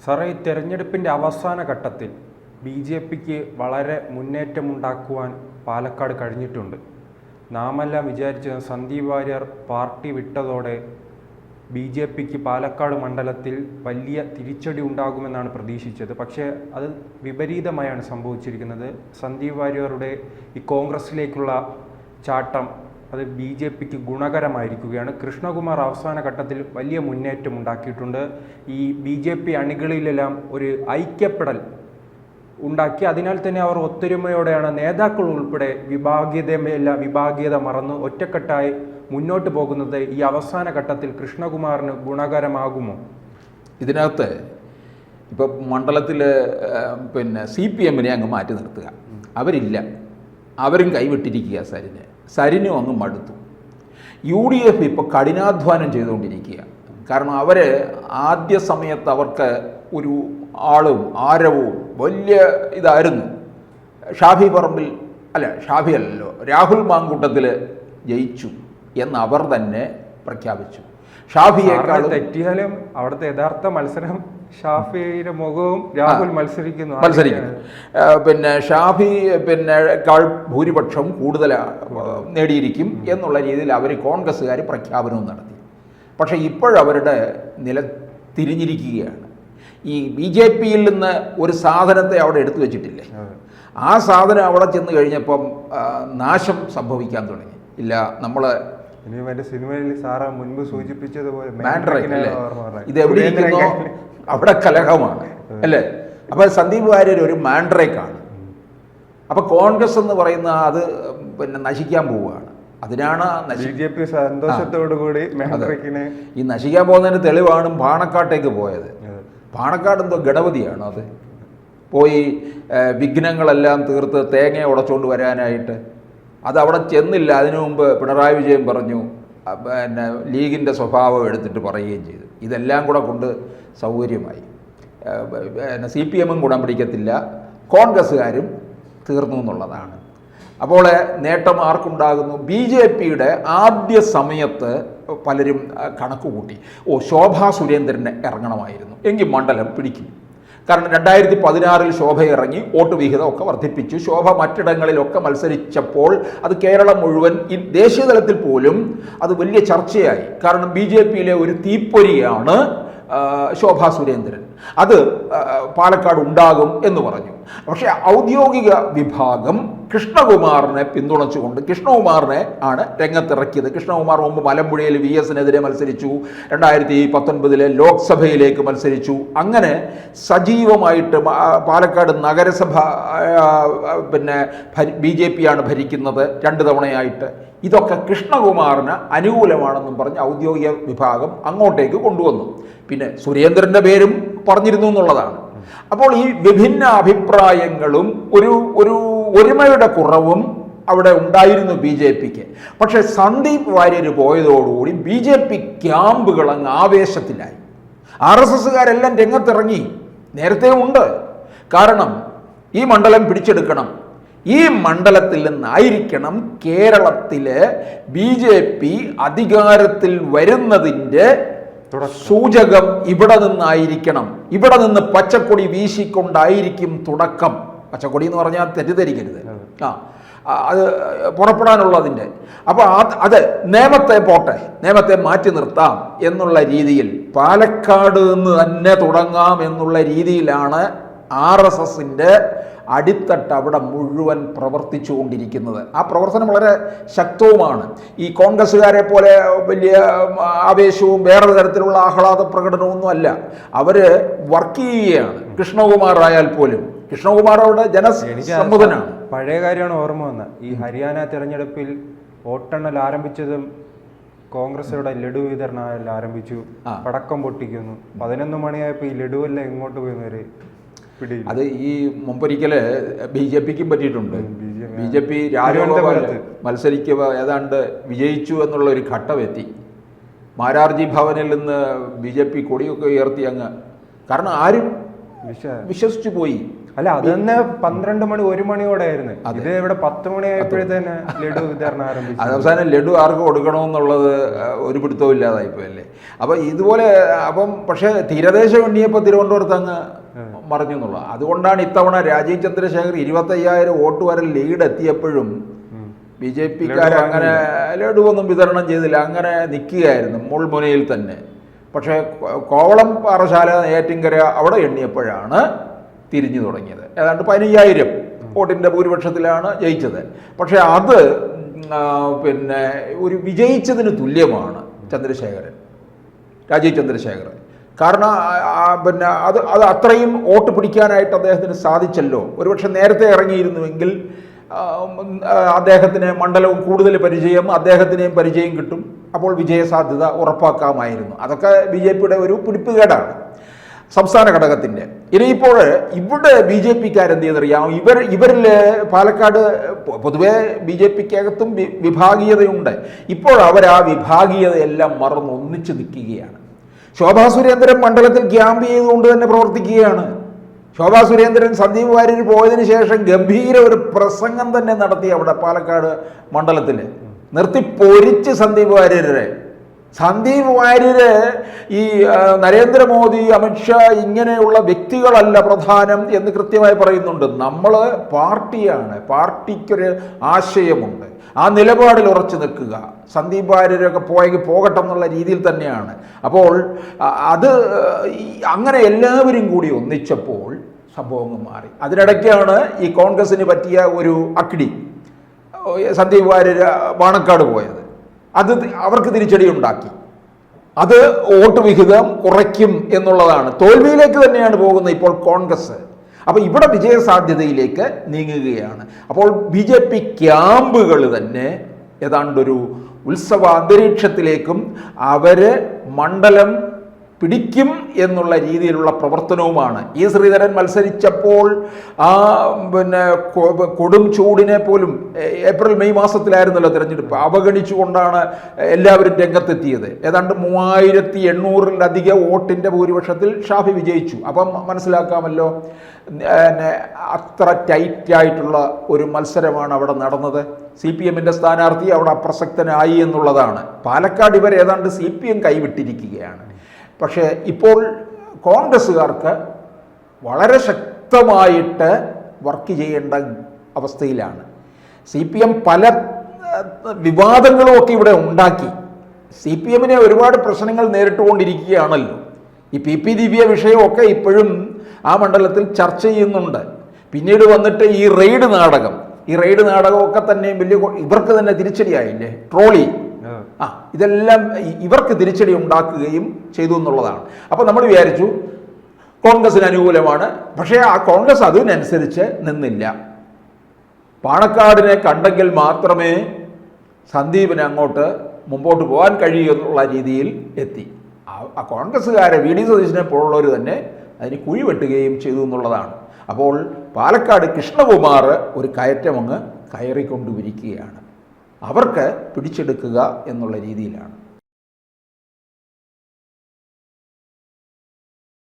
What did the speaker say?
സാറേ, ഈ തെരഞ്ഞെടുപ്പിൻ്റെ അവസാന ഘട്ടത്തിൽ BJPക്ക് വളരെ മുന്നേറ്റമുണ്ടാക്കുവാൻ പാലക്കാട് കഴിഞ്ഞിട്ടുണ്ട്. നാമെല്ലാം വിചാരിച്ചത് സന്ദീപ് വാര്യർ പാർട്ടി വിട്ടതോടെ BJPക്ക് പാലക്കാട് മണ്ഡലത്തിൽ വലിയ തിരിച്ചടി ഉണ്ടാകുമെന്നാണ് പ്രതീക്ഷിച്ചത്. പക്ഷേ അത് വിപരീതമായാണ് സംഭവിച്ചിരിക്കുന്നത്. സന്ദീപ് വാര്യരുടെ ഈ കോൺഗ്രസിലേക്കുള്ള ചാട്ടം അത് BJPക്ക് ഗുണകരമായിരിക്കുകയാണ്. കൃഷ്ണകുമാർ അവസാന ഘട്ടത്തിൽ വലിയ മുന്നേറ്റം ഉണ്ടാക്കിയിട്ടുണ്ട്. ഈ BJP അണികളിലെല്ലാം ഒരു ഐക്യപ്പെടൽ ഉണ്ടാക്കി. അതിനാൽ തന്നെ അവർ ഒത്തൊരുമയോടെയാണ്, നേതാക്കൾ ഉൾപ്പെടെ വിഭാഗീയത മറന്ന് ഒറ്റക്കെട്ടായി മുന്നോട്ട് പോകുന്നത്. ഈ അവസാന ഘട്ടത്തിൽ കൃഷ്ണകുമാറിന് ഗുണകരമാകുമോ? ഇതിനകത്ത് ഇപ്പം മണ്ഡലത്തിൽ CPM-നെ അങ്ങ് മാറ്റി നിർത്തുക. അവരില്ല, അവരും കൈവിട്ടിരിക്കുക. സരിനും അങ്ങ് മടുത്തു. UDF ഇപ്പോൾ കഠിനാധ്വാനം ചെയ്തുകൊണ്ടിരിക്കുക. കാരണം അവർ ആദ്യ സമയത്ത് അവർക്ക് ഒരു ആളും ആരവവും വലിയ ഇതായിരുന്നു. രാഹുൽ മാങ്കൂട്ടത്തിൽ ജയിച്ചു എന്ന് അവർ തന്നെ പ്രഖ്യാപിച്ചു. ഷാഫിയേക്കാളും തെറ്റിയാലും അവിടുത്തെ യഥാർത്ഥ മത്സരം ഷാഫിയുടെ മുഖവും രാഹുൽ മത്സരിക്കുന്നു. ഷാഫി കാൾ ഭൂരിപക്ഷം കൂടുതൽ നേടിയിരിക്കും എന്നുള്ള രീതിയിൽ അവർ കോൺഗ്രസ്സുകാർ പ്രഖ്യാപനവും നടത്തി. പക്ഷേ ഇപ്പോഴവരുടെ നില തിരിഞ്ഞിരിക്കുകയാണ്. ഈ BJP-യിൽ നിന്ന് ഒരു സാധനത്തെ അവിടെ എടുത്തു വെച്ചിട്ടില്ലേ, ആ സാധനം അവിടെ ചെന്ന് കഴിഞ്ഞപ്പം നാശം സംഭവിക്കാൻ തുടങ്ങി. ഇല്ല, നമ്മൾ സിനിമയിൽ സാറ മുൻപ് സൂചിപ്പിച്ചതുപോലെ ഇത് എവിടെ ഇരിക്കുന്നോ അവിടെ കലഹമാണ് അല്ലേ. അപ്പൊ സന്ദീപ് വാര്യർ ഒരു മാൻഡ്രേക്കാണ്. അപ്പൊ കോൺഗ്രസ് എന്ന് പറയുന്ന അത് നശിക്കാൻ പോവുകയാണ്. അതിനാണ് BJP സന്തോഷത്തോടുകൂടി ഈ നശിക്കാൻ പോകുന്നതിന് തെളിവാണ് പാണക്കാട്ടേക്ക് പോയത്. പാണക്കാട് എന്തോ ഗണപതിയാണ്, അത് പോയി വിഘ്നങ്ങളെല്ലാം തീർത്ത് തേങ്ങ ഉടച്ചുകൊണ്ട് വരാനായിട്ട്. അത് അവിടെ ചെന്നില്ല. അതിനു മുമ്പ് പിണറായി വിജയൻ പറഞ്ഞു, ലീഗിൻ്റെ സ്വഭാവം എടുത്തിട്ട് പറയുകയും ചെയ്തു. ഇതെല്ലാം കൂടെ കൊണ്ട് സൗകര്യമായി. CPM-ഉം ഗുണം പിടിക്കത്തില്ല, കോൺഗ്രസ്സുകാരും തീർന്നു എന്നുള്ളതാണ്. അപ്പോൾ നേട്ടം ആർക്കുണ്ടാകുന്നു? BJP-യുടെ ആദ്യ സമയത്ത് പലരും കണക്ക് കൂട്ടി, ശോഭാ സുരേന്ദ്രനെ ഇറങ്ങണമായിരുന്നു, എങ്കിൽ മണ്ഡലം പിടിക്കും. കാരണം 2016 ശോഭ ഇറങ്ങി വോട്ട് വിഹിതമൊക്കെ വർദ്ധിപ്പിച്ചു. ശോഭ മറ്റിടങ്ങളിലൊക്കെ മത്സരിച്ചപ്പോൾ അത് കേരളം മുഴുവൻ, ഈ ദേശീയ തലത്തിൽ പോലും അത് വലിയ ചർച്ചയായി. കാരണം BJP-യിലെ ഒരു തീപ്പൊരിയാണ് ശോഭാ സുരേന്ദ്രൻ. അത് പാലക്കാട് ഉണ്ടാകും എന്ന് പറഞ്ഞു. പക്ഷേ ഔദ്യോഗിക വിഭാഗം കൃഷ്ണകുമാറിനെ പിന്തുണച്ചുകൊണ്ട് കൃഷ്ണകുമാറിനെ ആണ് രംഗത്തിറക്കിയത്. കൃഷ്ണകുമാർ മുമ്പ് മലമ്പുഴയിൽ VS-നെതിരെ മത്സരിച്ചു, 2019 ലോക്സഭയിലേക്ക് മത്സരിച്ചു. അങ്ങനെ സജീവമായിട്ട് പാലക്കാട് നഗരസഭ BJP-യാണ് ഭരിക്കുന്നത് 2 തവണയായിട്ട്. ഇതൊക്കെ കൃഷ്ണകുമാറിന് അനുകൂലമാണെന്നും പറഞ്ഞ് ഔദ്യോഗിക വിഭാഗം അങ്ങോട്ടേക്ക് കൊണ്ടുവന്നു. പിന്നെ സുരേന്ദ്രൻ്റെ പേരും പറഞ്ഞിരുന്നു എന്നുള്ളതാണ്. അപ്പോൾ ഈ വിഭിന്ന അഭിപ്രായങ്ങളും ഒരു ഒരുമയുടെ കുറവും അവിടെ ഉണ്ടായിരുന്നു BJP-ക്ക്. പക്ഷേ സന്ദീപ് വാര്യർ പോയതോടുകൂടി BJP ക്യാമ്പുകൾ അങ്ങ് ആവേശത്തിലായി. RSS-കാരെല്ലാം രംഗത്തിറങ്ങി. നേരത്തെ ഉണ്ട്. കാരണം ഈ മണ്ഡലം പിടിച്ചെടുക്കണം, ഈ മണ്ഡലത്തിൽ നിന്നായിരിക്കണം കേരളത്തിലെ BJP അധികാരത്തിൽ വരുന്നതിൻ്റെ സൂചകം. ഇവിടെ നിന്നായിരിക്കണം, ഇവിടെ നിന്ന് പച്ചക്കൊടി വീശിക്കൊണ്ടായിരിക്കും തുടക്കം. പച്ചക്കൊടി എന്ന് പറഞ്ഞാൽ തെറ്റിദ്ധരിക്കരുത്, അത് പുറപ്പെടാനുള്ളതിൻ്റെ. അപ്പോൾ അത് നിയമത്തെ മാറ്റി നിർത്താം എന്നുള്ള രീതിയിൽ പാലക്കാട് നിന്ന് തന്നെ തുടങ്ങാം എന്നുള്ള രീതിയിലാണ് RSS-ൻ്റെ അടിത്തട്ട് അവിടെ മുഴുവൻ പ്രവർത്തിച്ചു കൊണ്ടിരിക്കുന്നത്. ആ പ്രവർത്തനം വളരെ ശക്തവുമാണ്. ഈ കോൺഗ്രസ്സുകാരെ പോലെ വലിയ ആവേശവും വേറെ തരത്തിലുള്ള ആഹ്ലാദ പ്രകടനമൊന്നും അല്ല. അവർ വർക്ക് ചെയ്യുകയാണ്. കൃഷ്ണകുമാർ ആയാൽ പോലും കൃഷ്ണകുമാർ അവിടെ ജനസമ്മതനാണ്. പഴയ കാര്യമാണ് ഓർമ്മ വന്നത്. ഈ ഹരിയാന തെരഞ്ഞെടുപ്പിൽ വോട്ടെണ്ണൽ ആരംഭിച്ചതും കോൺഗ്രസുടെ ലഡു വിതരണം ആരംഭിച്ചു, പടക്കം പൊട്ടിക്കുന്നു. 11 മണിയായപ്പോൾ ഈ ലഡുവെല്ലാം എങ്ങോട്ട് പോയെന്നൊരു അത് ഈ മുമ്പൊരിക്കല് BJP-ക്കും പറ്റിയിട്ടുണ്ട്. BJP രാജഗോപാൽ മത്സരിക്കുക ഏതാണ്ട് വിജയിച്ചു എന്നുള്ള ഒരു ഘട്ടമെത്തി. മാരാർജി ഭവനിൽ നിന്ന് BJP കൊടിയൊക്കെ ഉയർത്തി അങ്ങ്. കാരണം ആരും വിശ്വസിച്ചു പോയി. അല്ല, അത് തന്നെ 12 മണി 1 മണിയോടെ ആയിരുന്നു. ഇത് ഇവിടെ 10 മണിയായപ്പോഴത്തേന് ലഡു വിതരണം ആരംഭിച്ചു. അവസാനം ലഡു ആർക്ക് കൊടുക്കണമെന്നുള്ളത് ഒരു പിടുത്തവും ഇല്ലാതായിപ്പോയല്ലേ. അപ്പം ഇതുപോലെ പക്ഷേ തീരദേശം എണ്ണിയപ്പോൾ തിരുവനന്തപുരത്ത് അങ്ങ് മറിഞ്ഞു എന്നുള്ളത്. അതുകൊണ്ടാണ് ഇത്തവണ രാജീവ് ചന്ദ്രശേഖർ 25,000 വോട്ട് വരെ ലീഡ് എത്തിയപ്പോഴും BJP-ക്കാർ അങ്ങനെ ലഡു ഒന്നും വിതരണം ചെയ്തില്ല, അങ്ങനെ നിൽക്കുകയായിരുന്നു മുൾമുനയിൽ തന്നെ. പക്ഷേ കോവളം പാറശാല, ഏറ്റിങ്കര അവിടെ എണ്ണിയപ്പോഴാണ് തിരിഞ്ഞു തുടങ്ങിയത്. ഏതാണ്ട് 15,000 വോട്ടിൻ്റെ ഭൂരിപക്ഷത്തിലാണ് ജയിച്ചത്. പക്ഷേ അത് പിന്നെ ഒരു വിജയിച്ചതിന് തുല്യമാണ് രാജീവ് ചന്ദ്രശേഖരൻ. കാരണം പിന്നെ അത് അത്രയും വോട്ട് പിടിക്കാനായിട്ട് അദ്ദേഹത്തിന് സാധിച്ചല്ലോ. ഒരുപക്ഷെ നേരത്തെ ഇറങ്ങിയിരുന്നുവെങ്കിൽ അദ്ദേഹത്തിന് മണ്ഡലവും കൂടുതൽ പരിചയം, അദ്ദേഹത്തിനെയും പരിചയം കിട്ടും. അപ്പോൾ വിജയസാധ്യത ഉറപ്പാക്കാമായിരുന്നു. അതൊക്കെ BJP-യുടെ ഒരു പിടിപ്പുകേടാണ് സംസ്ഥാന ഘടകത്തിൻ്റെ. ഇനിയിപ്പോൾ ഇവിടെ BJP-ക്കാരെന്ത് ചെയ്തറിയാം, ഇവരിൽ പാലക്കാട് പൊതുവേ BJP-ക്കകത്തും വിഭാഗീയതയുണ്ട്. ഇപ്പോൾ അവർ ആ വിഭാഗീയതയെല്ലാം മറന്ന് ഒന്നിച്ചു നിൽക്കുകയാണ്. ശോഭാ സുരേന്ദ്രൻ മണ്ഡലത്തിൽ ക്യാമ്പ് ചെയ്തുകൊണ്ട് തന്നെ പ്രവർത്തിക്കുകയാണ്. ശോഭാ സുരേന്ദ്രൻ സന്ദീപ് വാര്യർ പോയതിനു ശേഷം ഗംഭീര ഒരു പ്രസംഗം തന്നെ നടത്തി അവിടെ പാലക്കാട് മണ്ഡലത്തിൽ. നിർത്തി പൊരിച്ച് സന്ദീപ് വാര്യരെ. സന്ദീപ് വാര്യര് ഈ നരേന്ദ്രമോദി, അമിത്ഷാ ഇങ്ങനെയുള്ള വ്യക്തികളല്ല പ്രധാനം എന്ന് കൃത്യമായി പറയുന്നുണ്ട്. നമ്മൾ പാർട്ടിയാണ്, പാർട്ടിക്കൊരു ആശയമുണ്ട്, ആ നിലപാടിൽ ഉറച്ചു നിൽക്കുക. സന്ദീപ് വാര്യരൊക്കെ പോകട്ടെ എന്നുള്ള രീതിയിൽ തന്നെയാണ്. അപ്പോൾ അത് അങ്ങനെ എല്ലാവരും കൂടി ഒന്നിച്ചപ്പോൾ സംഭവങ്ങൾ മാറി. അതിനിടയ്ക്കാണ് ഈ കോൺഗ്രസിന് പറ്റിയ ഒരു അക്കിടി, സന്ദീപ് വാര്യർ പാണക്കാട് പോയത്. അത് അവർക്ക് തിരിച്ചടി ഉണ്ടാക്കി. അത് വോട്ട് വിഹിതം കുറയ്ക്കും എന്നുള്ളതാണ്. തോൽവിയിലേക്ക് തന്നെയാണ് പോകുന്നത് ഇപ്പോൾ കോൺഗ്രസ്. അപ്പോൾ ഇവിടെ വിജയസാധ്യതയിലേക്ക് നീങ്ങുകയാണ്. അപ്പോൾ BJP ക്യാമ്പുകൾ തന്നെ ഏതാണ്ടൊരു ഉത്സവ അന്തരീക്ഷത്തിലേക്കും അവർ മണ്ഡലം പിടിക്കും എന്നുള്ള രീതിയിലുള്ള പ്രവർത്തനവുമാണ്. E. ശ്രീധരൻ മത്സരിച്ചപ്പോൾ പിന്നെ കൊടും ചൂടിനെ പോലും ഏപ്രിൽ മെയ് മാസത്തിലായിരുന്നല്ലോ തിരഞ്ഞെടുപ്പ്, അവഗണിച്ചുകൊണ്ടാണ് എല്ലാവരും രംഗത്തെത്തിയത്. ഏതാണ്ട് 3800-ലധികം വോട്ടിൻ്റെ ഭൂരിപക്ഷത്തിൽ ഷാഫി വിജയിച്ചു. അപ്പം മനസ്സിലാക്കാമല്ലോ അത്ര ടൈറ്റായിട്ടുള്ള ഒരു മത്സരമാണ് അവിടെ നടന്നത്. CPM-ൻ്റെ സ്ഥാനാർത്ഥി അവിടെ അപ്രസക്തനായി എന്നുള്ളതാണ്. പാലക്കാട് ഇവർ ഏതാണ്ട് CPM കൈവിട്ടിരിക്കുകയാണ്. പക്ഷേ ഇപ്പോൾ കോൺഗ്രസ്സുകാർക്ക് വളരെ ശക്തമായിട്ട് വർക്ക് ചെയ്യേണ്ട അവസ്ഥയിലാണ്. CPM പല വിവാദങ്ങളുമൊക്കെ ഇവിടെ ഉണ്ടാക്കി. CPM-നെ ഒരുപാട് പ്രശ്നങ്ങൾ നേരിട്ടുകൊണ്ടിരിക്കുകയാണല്ലോ. ഈ PP ദിവ്യ വിഷയമൊക്കെ ഇപ്പോഴും ആ മണ്ഡലത്തിൽ ചർച്ച ചെയ്യുന്നുണ്ട്. പിന്നീട് വന്നിട്ട് ഈ റെയ്ഡ് നാടകമൊക്കെ തന്നെ ഇവർക്ക് തന്നെ തിരിച്ചടിയായില്ലേ, ട്രോളി. ഇതെല്ലാം ഇവർക്ക് തിരിച്ചടി ഉണ്ടാക്കുകയും ചെയ്തു എന്നുള്ളതാണ്. അപ്പോൾ നമ്മൾ വിചാരിച്ചു കോൺഗ്രസിന് അനുകൂലമാണ്. പക്ഷേ ആ കോൺഗ്രസ് അതിനനുസരിച്ച് നിന്നില്ല. പാണക്കാടിനെ കണ്ടെങ്കിൽ മാത്രമേ സന്ദീപിന് അങ്ങോട്ട് മുമ്പോട്ട് പോകാൻ കഴിയൂ എന്നുള്ള രീതിയിൽ എത്തി. ആ കോൺഗ്രസ്സുകാരെ VD സതീശനെ പോലുള്ളവർ തന്നെ അതിന് കുഴി വെട്ടുകയും ചെയ്തു എന്നുള്ളതാണ്. അപ്പോൾ പാലക്കാട് കൃഷ്ണകുമാർ ഒരു കയറ്റമങ്ങ് കയറിക്കൊണ്ടുവരിക്കുകയാണ്. അവർക്ക് പിടിച്ചെടുക്കുക എന്നുള്ള രീതിയിലാണ്.